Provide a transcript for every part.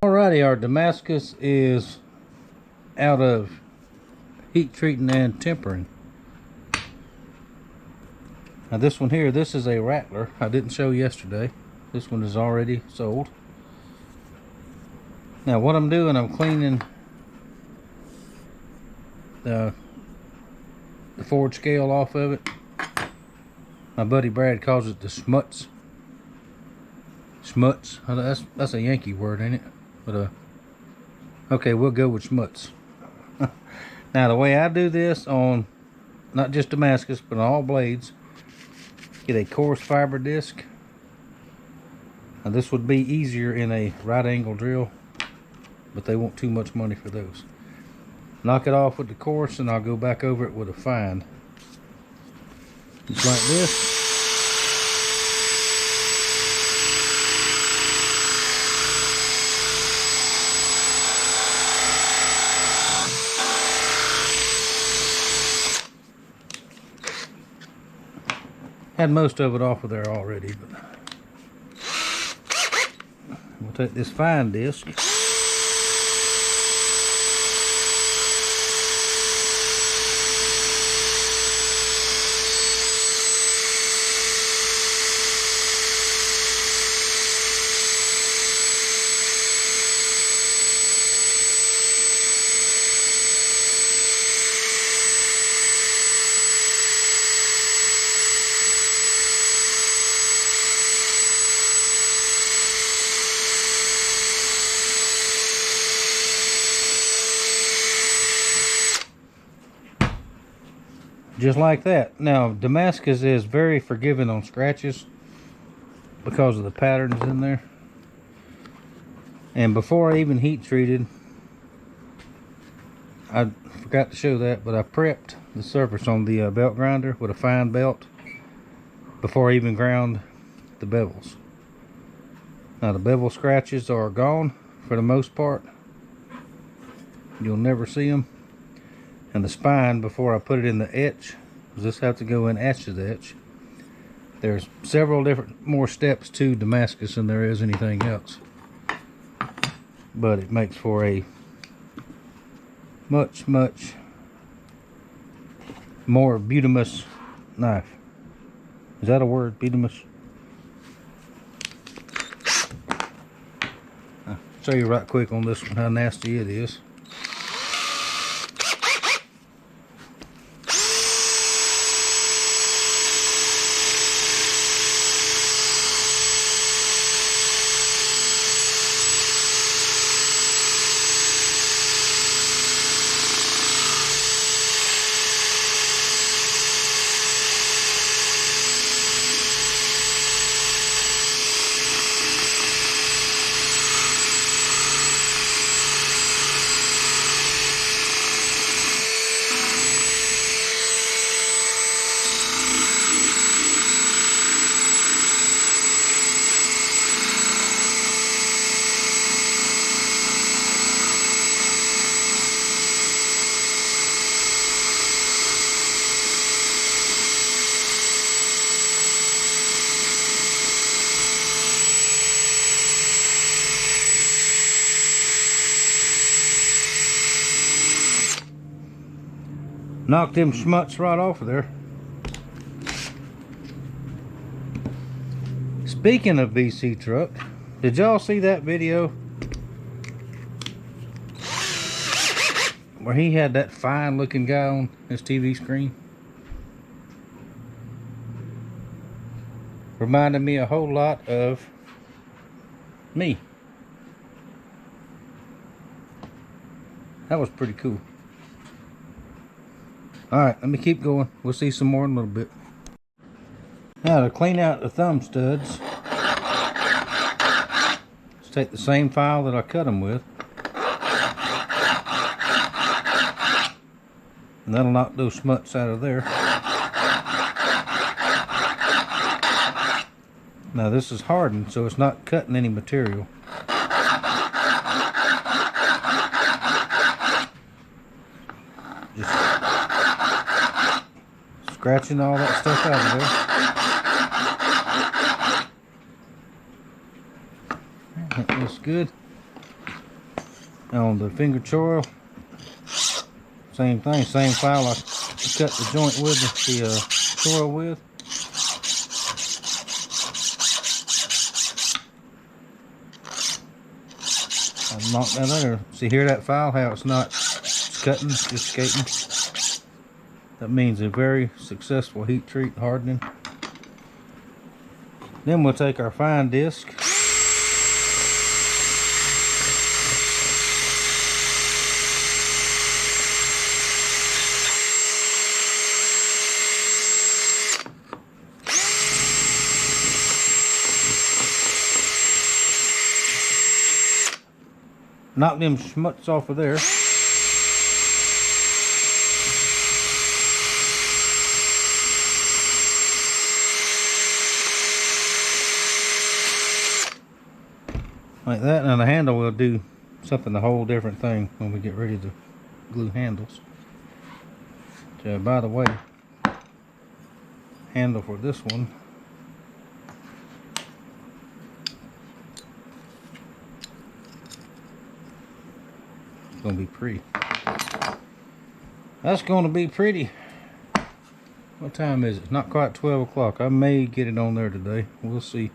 Alrighty, our Damascus is out of heat treating and tempering. Now this one here, this is a rattler. I didn't show yesterday. This one is already sold. Now what I'm doing, I'm cleaning the forward scale off of it. My buddy Brad calls it the smuts. Smuts. That's a Yankee word, ain't it? But okay, we'll go with smuts. Now the way I do this on not just Damascus but on all blades, get a coarse fiber disc. Now this would be easier in a right angle drill, but they want too much money for those. Knock it off with the coarse and I'll go back over it with a fine. Just like this. Had most of it off of there already, but we'll take this fine disc. Just like that. Now Damascus is very forgiving on scratches because of the patterns in there. And before I even heat treated, I forgot to show that, but I prepped the surface on the belt grinder with a fine belt before I even ground the bevels. Now the bevel scratches are gone for the most part. You'll never see them. And the spine, before I put it in the etch, because this has to go in etch to the etch, there's several different more steps to Damascus than there is anything else. But it makes for a much more bituminous knife. Is that a word, bituminous? I'll show you right quick on this one how nasty it is. Knocked them schmutz right off of there. Speaking of BC truck, did y'all see that video where he had that fine looking guy on his TV screen? Reminded me a whole lot of me. That was pretty cool. Alright, let me keep going. We'll see some more in a little bit. Now to clean out the thumb studs, let's take the same file that I cut them with. And that'll knock those smuts out of there. Now this is hardened, so it's not cutting any material. Just scratching all that stuff out of there. That looks good. On the finger choil, same thing, same file I cut the joint with, the choil with. I'll knock that there. See here, that file, how it's not cutting, just escaping. That means a very successful heat treat hardening. Then we'll take our fine disc. Knock them schmutz off of there. Like that, and the handle will do something a whole different thing when we get ready to glue handles. So, by the way, handle for this one is going to be pretty. That's going to be pretty. What time is it? Not quite 12 o'clock. I may get it on there today. We'll see.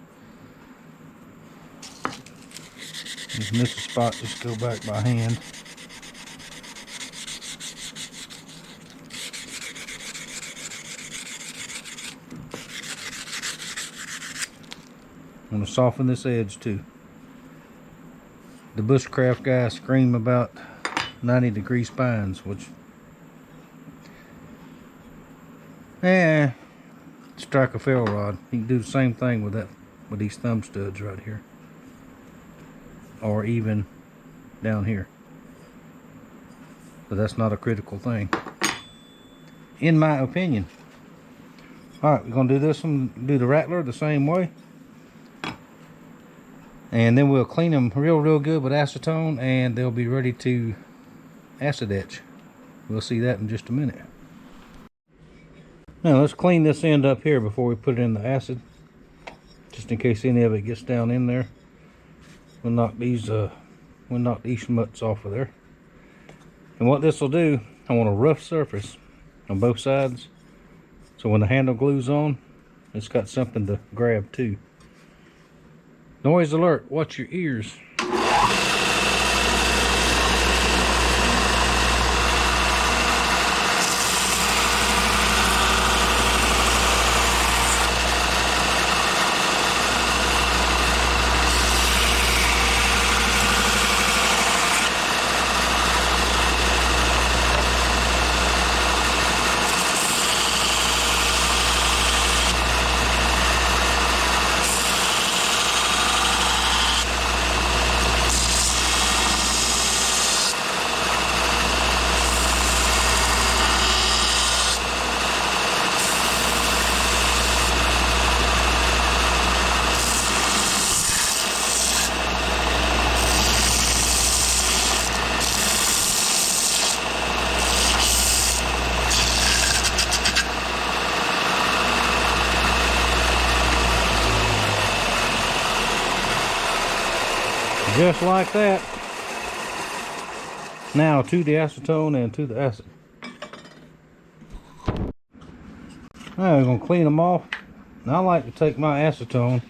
Just miss a spot, just go back by hand. I'm going to soften this edge too. The bushcraft guys scream about 90-degree spines, which, strike a ferro rod. You can do the same thing with that, with these thumb studs right here, or even down here. But that's not a critical thing, in my opinion. All right, we're gonna do this one. Do the rattler the same way. And then we'll clean them real good with acetone, and they'll be ready to acid etch. We'll see that in just a minute. Now let's clean this end up here before we put it in the acid, just in case any of it gets down in there. We'll knock these schmutz off of there. And what this will do, I want a rough surface on both sides, so when the handle glues on, it's got something to grab too. Noise alert, watch your ears. Just like that. Now to the acetone and to the acid. Now we're going to clean them off. Now I like to take my acetone.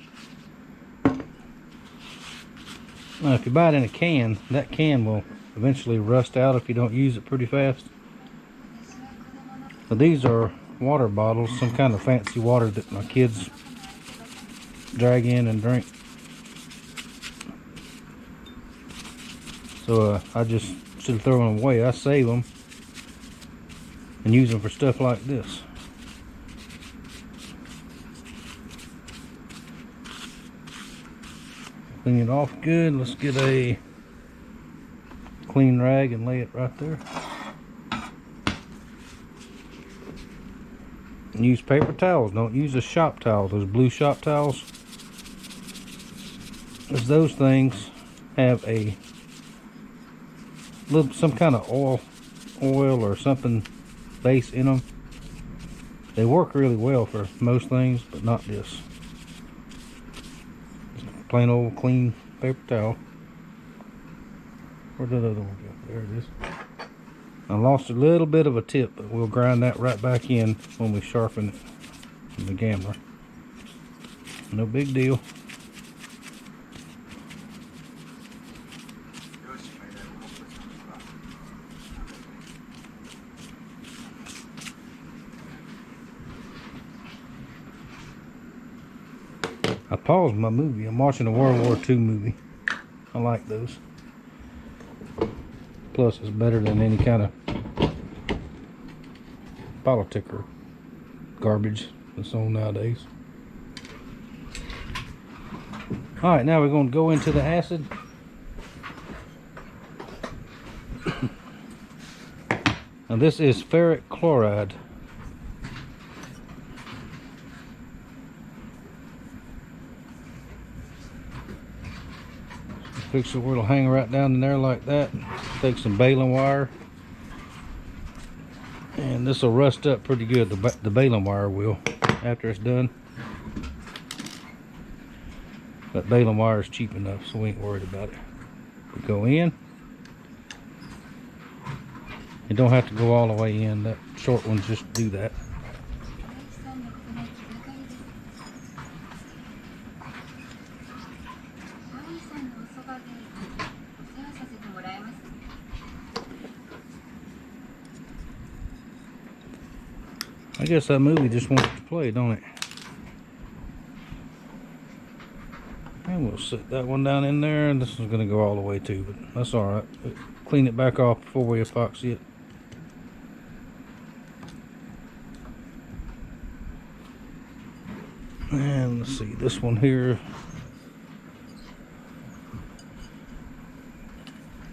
Now if you buy it in a can, that can will eventually rust out if you don't use it pretty fast. But these are water bottles, some kind of fancy water that my kids drag in and drink. So I just, instead of throwing them away, I save them and use them for stuff like this. Clean it off good. Let's get a clean rag and lay it right there. And use paper towels. Don't use a shop towel. Those blue shop towels, because those things have a little, some kind of oil or something base in them. They work really well for most things, but not this. Just plain old clean paper towel. Where'd that other one go? There it is. I lost a little bit of a tip, but we'll grind that right back in when we sharpen it in the gambler. No big deal. I paused my movie. I'm watching a World War II movie. I like those. Plus, it's better than any kind of politic or garbage that's on nowadays. Alright, now we're going to go into the acid. Now this is ferric chloride. Fix it where it'll hang right down in there like that. Take some baling wire. And this will rust up pretty good. The baling wire will, after it's done. That baling wire is cheap enough, so we ain't worried about it. We go in. You don't have to go all the way in. That short ones just do that. I guess that movie just wants to play, don't it? And we'll set that one down in there, and this is going to go all the way too, but that's alright. Clean it back off before we epoxy it. And let's see, this one here.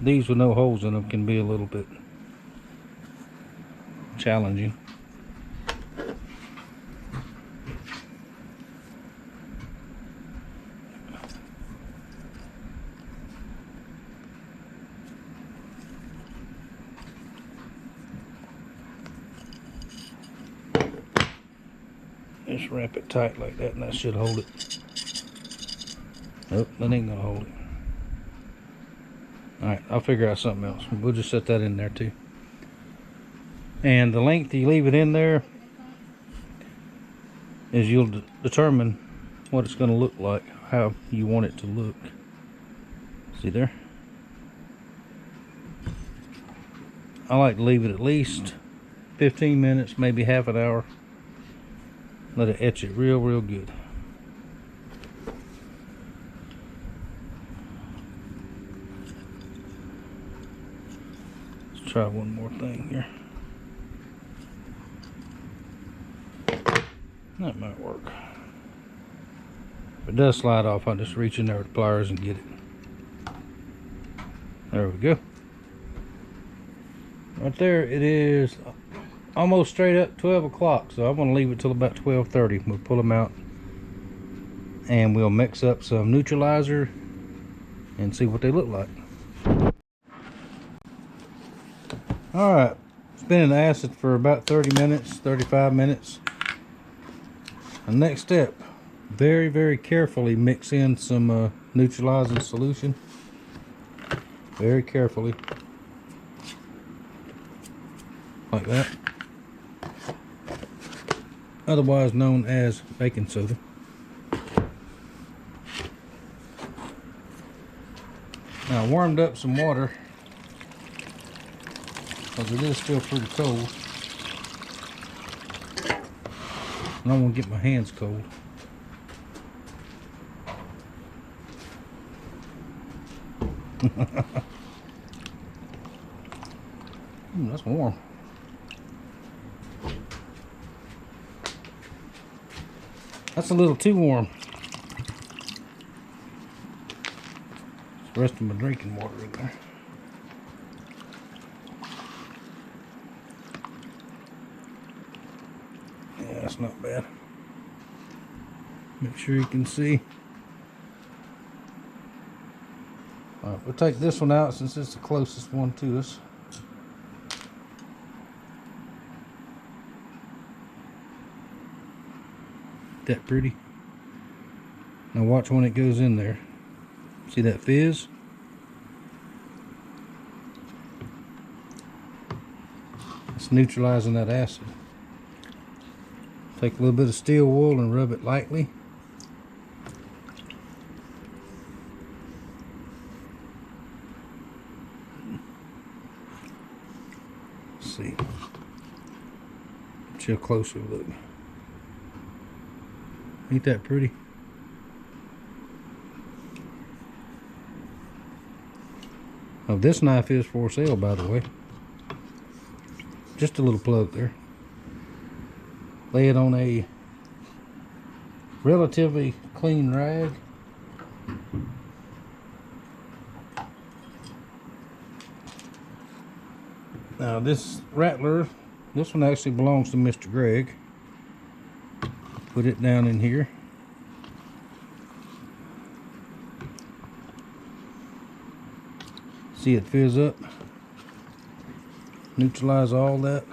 These with no holes in them can be a little bit challenging. Just wrap it tight like that, and that should hold it. Nope, that ain't gonna hold it. Alright, I'll figure out something else. We'll just set that in there too. And the length you leave it in there is you'll determine what it's going to look like, how you want it to look. See there? I like to leave it at least 15 minutes, maybe half an hour. Let it etch it real good. Let's try one more thing here. That might work. If it does slide off, I'll just reach in there with the pliers and get it. There we go. Right there, it is almost straight up 12 o'clock, so I'm going to leave it till about 12:30. We'll pull them out and we'll mix up some neutralizer and see what they look like. Alright, it's been in acid for about 30 minutes, 35 minutes. The next step, very carefully mix in some neutralizing solution. Very carefully. Like that. Otherwise known as baking soda. Now I warmed up some water because it is still pretty cold. I don't want to get my hands cold. That's warm. That's a little too warm. It's the rest of my drinking water in there. Yeah, that's not bad. Make sure you can see. Alright, we'll take this one out since it's the closest one to us. That pretty? Now watch when it goes in there. See that fizz? It's neutralizing that acid. Take a little bit of steel wool and rub it lightly. Let's see. Get you a closer look. Ain't that pretty? Oh, this knife is for sale, by the way. Just a little plug there. Lay it on a relatively clean rag. Now this rattler, this one actually belongs to Mr. Greg. Put it down in here. See it fizz up. Neutralize all that.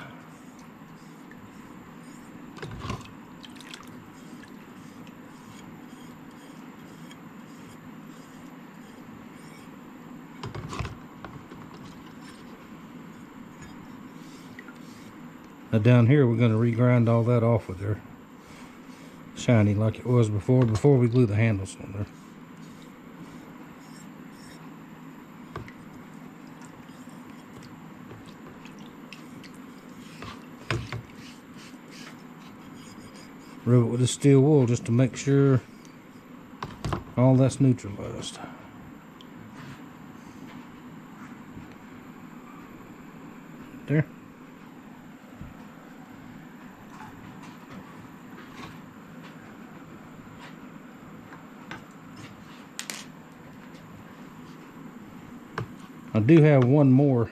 Now down here we're going to regrind all that off with there. Shiny like it was before we glue the handles on there. Rub it with the steel wool just to make sure all that's neutralized. There. I do have one more,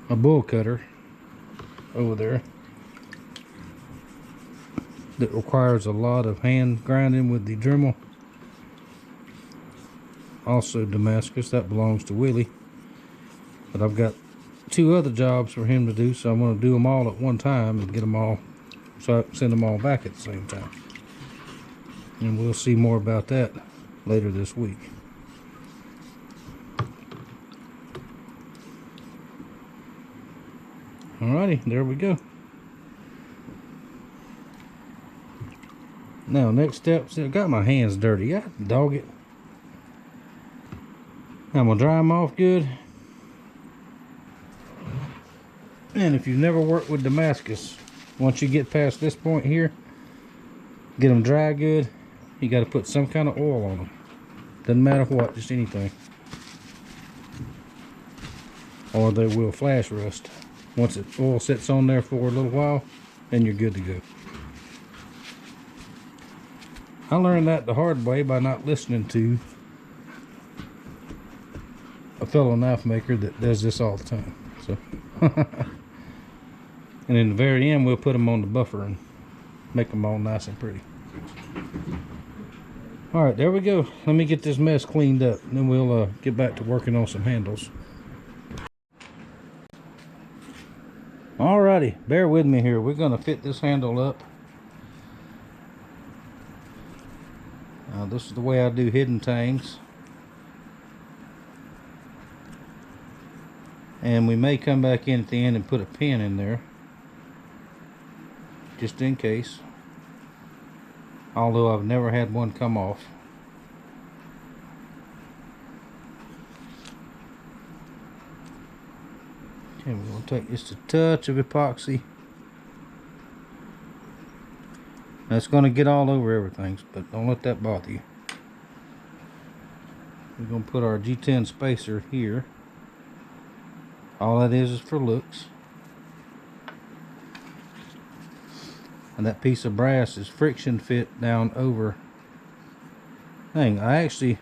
a bull cutter over there that requires a lot of hand grinding with the Dremel. Also Damascus, that belongs to Willie. But I've got 2 other jobs for him to do, so I'm going to do them all at one time and get them all, so I can send them all back at the same time. And we'll see more about that later this week. Alrighty, there we go. Now, next step, see, I got my hands dirty. I dog it. I'm going to dry them off good. And if you've never worked with Damascus, once you get past this point here, get them dry good, you got to put some kind of oil on them. Doesn't matter what, just anything. Or they will flash rust. Once the oil sits on there for a little while, then you're good to go. I learned that the hard way by not listening to a fellow knife maker that does this all the time. So, and in the very end, we'll put them on the buffer and make them all nice and pretty. All right, there we go. Let me get this mess cleaned up, and then we'll get back to working on some handles. Alrighty, bear with me here. We're going to fit this handle up. This is the way I do hidden tangs. And we may come back in at the end and put a pin in there, just in case. Although I've never had one come off. Okay, we're going to take just a touch of epoxy. That's going to get all over everything, but don't let that bother you. We're going to put our G10 spacer here. All that is for looks. And that piece of brass is friction fit down over. Dang, I actually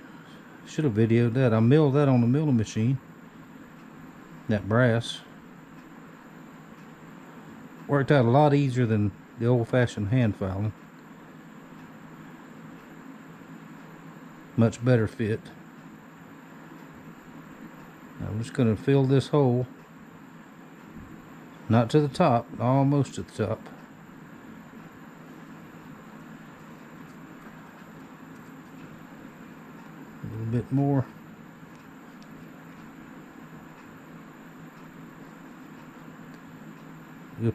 should have videoed that. I milled that on the milling machine. That brass. Worked out a lot easier than the old-fashioned hand filing. Much better fit. Now I'm just going to fill this hole. Not to the top, almost to the top. A little bit more.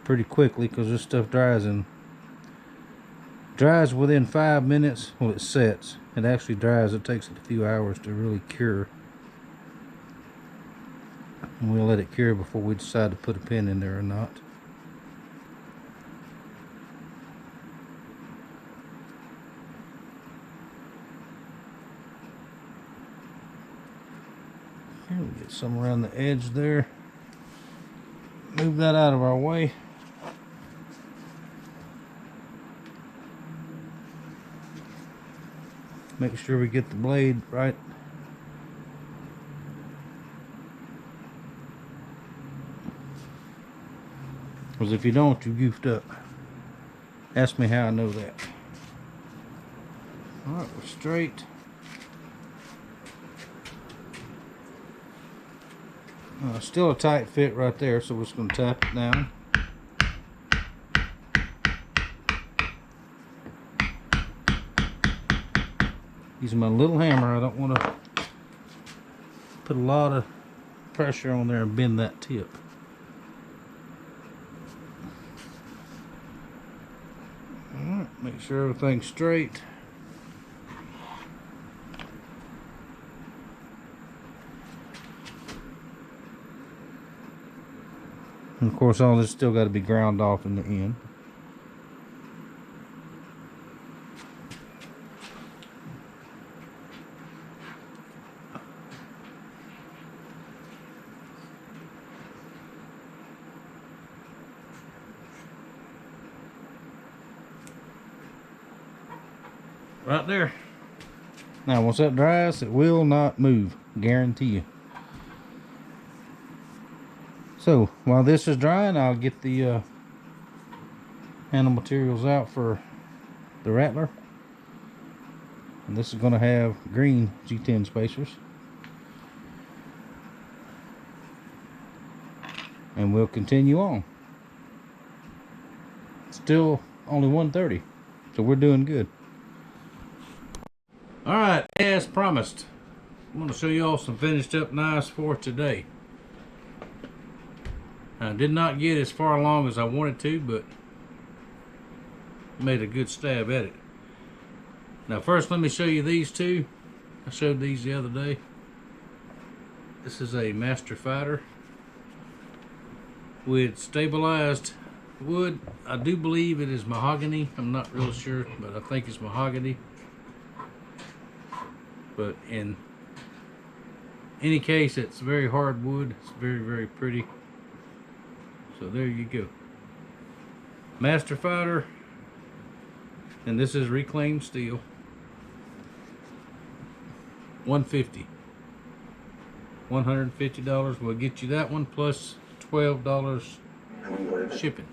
pretty quickly because this stuff dries within 5 minutes. Well, it sets. It actually dries. It takes a few hours to really cure. And we'll let it cure before we decide to put a pin in there or not. Here, we get some around the edge there. Move that out of our way. Make sure we get the blade right. Because if you don't, you goofed up. Ask me how I know that. Alright, we're straight. Still a tight fit right there, so we're just going to tap it down. Using my little hammer, I don't want to put a lot of pressure on there and bend that tip. Alright, make sure everything's straight. And of course, all this still got to be ground off in the end. Right there. Now, once that dries, it will not move. Guarantee you. So, while this is drying, I'll get the handle materials out for the rattler. And this is going to have green G10 spacers. And we'll continue on. Still only 1:30, so we're doing good. Alright, as promised, I'm going to show you all some finished up knives for today. I did not get as far along as I wanted to, but made a good stab at it. Now first, let me show you these two. I showed these the other day. This is a Master Fighter with stabilized wood. I do believe it is mahogany. I'm not real sure, but I think it's mahogany. But in any case, it's very hard wood. It's very, very pretty. So there you go. Master Fighter. And this is reclaimed steel. $150. $150 will get you that one plus $12 shipping.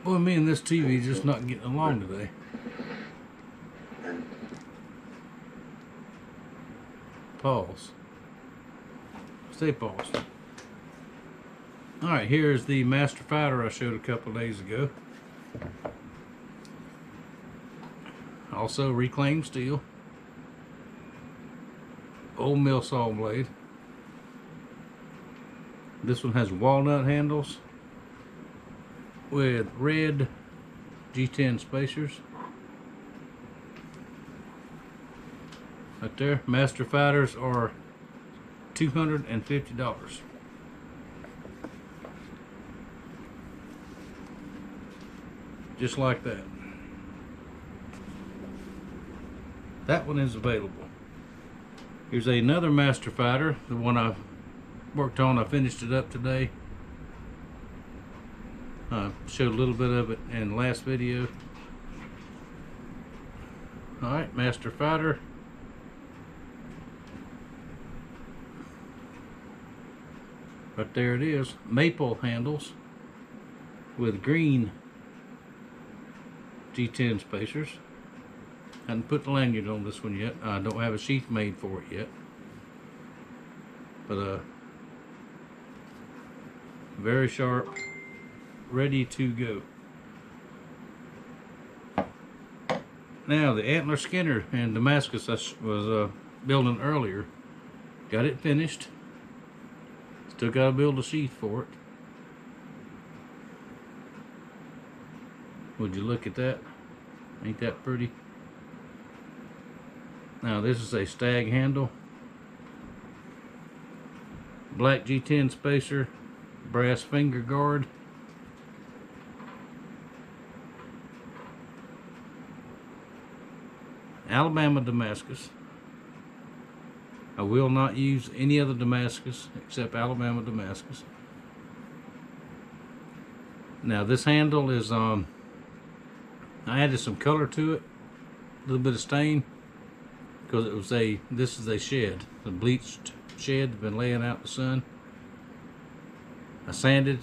Boy, me and this TV just not getting along today. Pause. Stay paused. Alright, here's the Master Fighter I showed a couple days ago. Also reclaimed steel. Old mill saw blade. This one has walnut handles with red G10 spacers. Right there. Master Fighters are $250. Just like that. That one is available. Here's another Master Fighter, the one I worked on. I finished it up today. Showed a little bit of it in the last video. Alright, Master Fighter. But there it is. Maple handles with green G10 spacers. Haven't put the lanyard on this one yet. I don't have a sheath made for it yet. But very sharp, ready to go. Now the antler skinner in Damascus I was building earlier, got it finished. Still got to build a sheath for it. Would you look at that? Ain't that pretty? Now this is a stag handle. Black G10 spacer. Brass finger guard. Alabama Damascus. I will not use any other Damascus except Alabama Damascus. Now this handle is I added some color to it, a little bit of stain, because it was this is a shed, a bleached shed that's been laying out in the sun. I sanded.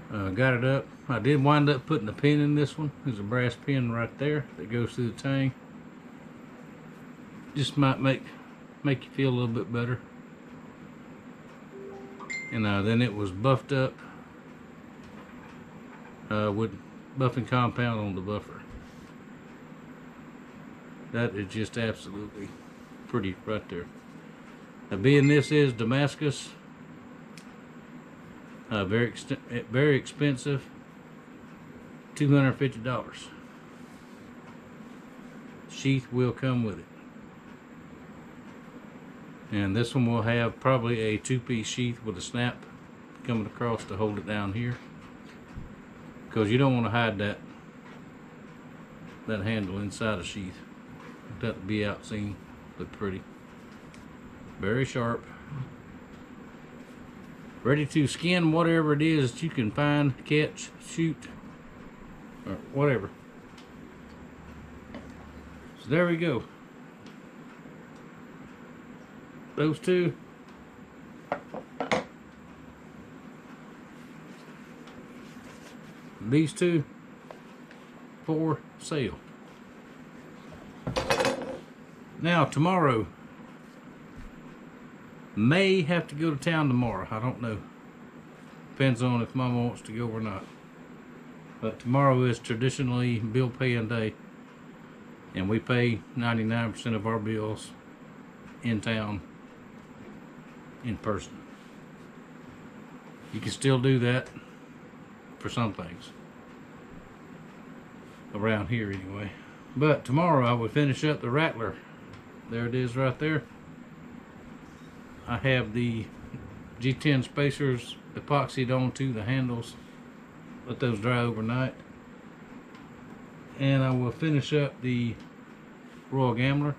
Got it up. I did wind up putting a pin in this one. There's a brass pin right there that goes through the tang. Just might make you feel a little bit better. And then it was buffed up with buffing compound on the buffer. That is just absolutely pretty right there. Now, being this is Damascus, very expensive, $250. Sheath will come with it. And this one will have probably a 2-piece sheath with a snap coming across to hold it down here, because you don't want to hide that handle inside a sheath. That would be out seen, look pretty. Very sharp. Ready to skin whatever it is that you can find, catch, shoot, or whatever. So there we go. Those two. These two for sale. Now tomorrow, may have to go to town tomorrow. I don't know. Depends on if Mama wants to go or not. But tomorrow is traditionally bill paying day, and we pay 99% of our bills in town in person. You can still do that for some things around here anyway. But tomorrow I will finish up the rattler. There it is right there. I have the G10 spacers epoxied onto the handles. Let those dry overnight. And I will finish up the Royal Gambler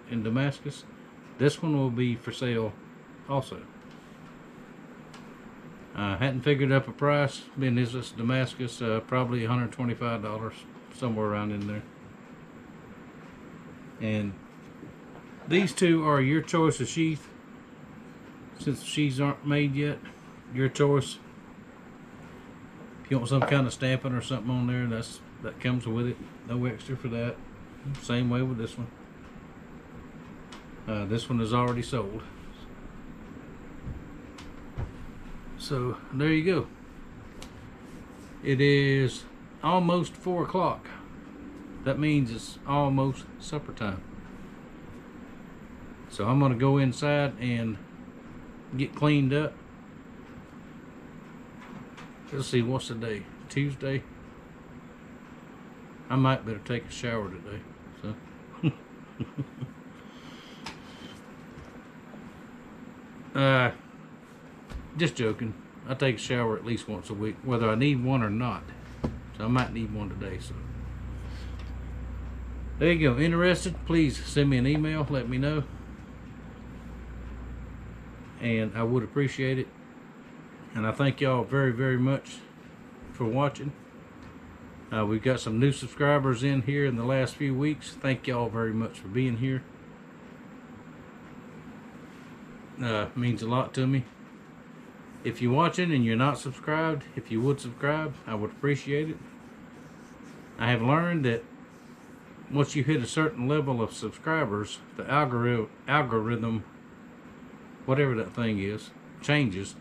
in Damascus. This one will be for sale also. I hadn't figured up a price, being this is Damascus, probably $125, somewhere around in there. And these two are your choice of sheath. Since the sheaths aren't made yet, your choice. If you want some kind of stamping or something on there, that comes with it. No extra for that. Same way with this one. This one is already sold. So there you go. It is almost 4 o'clock. That means it's almost supper time. So I'm gonna go inside and get cleaned up. Let's see, what's the day? Tuesday. I might better take a shower today. So just joking. I take a shower at least once a week, whether I need one or not. So I might need one today. So there you go. Interested? Please send me an email. Let me know, and I would appreciate it. And I thank y'all very, very much for watching. We've got some new subscribers in here in the last few weeks. Thank y'all very much for being here. Means a lot to me. If you're watching and you're not subscribed, if you would subscribe, I would appreciate it. I have learned that once you hit a certain level of subscribers, the algorithm, whatever that thing is, changes,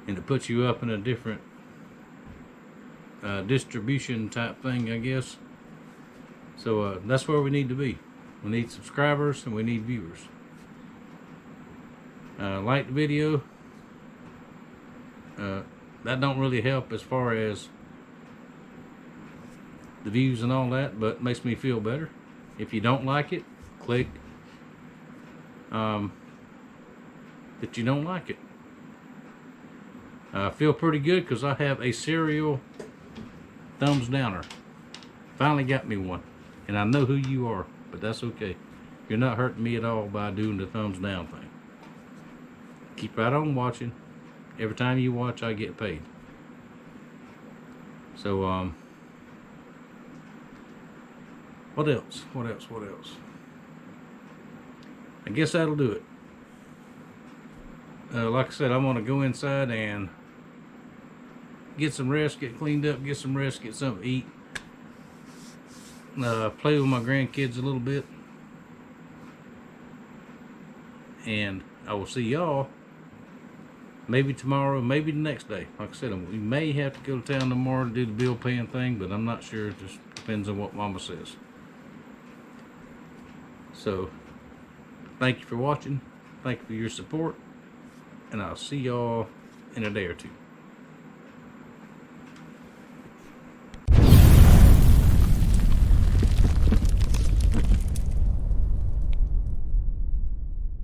and it puts you up in a different distribution type thing, I guess. So that's where we need to be. We need subscribers and we need viewers. Like the video. That don't really help as far as the views and all that, but it makes me feel better. If you don't like it, click that you don't like it. I feel pretty good because I have a serial thumbs downer. Finally got me one, and I know who you are, but that's okay. You're not hurting me at all by doing the thumbs down thing. Keep right on watching. Every time you watch, I get paid. So what else? I guess that'll do it. Like I said, I'm gonna go inside and get some rest, get cleaned up, get some rest, get something to eat. Play with my grandkids a little bit. And I will see y'all maybe tomorrow, maybe the next day. Like I said, we may have to go to town tomorrow to do the bill paying thing, but I'm not sure. It just depends on what Mama says. So, thank you for watching. Thank you for your support. And I'll see y'all in a day or two.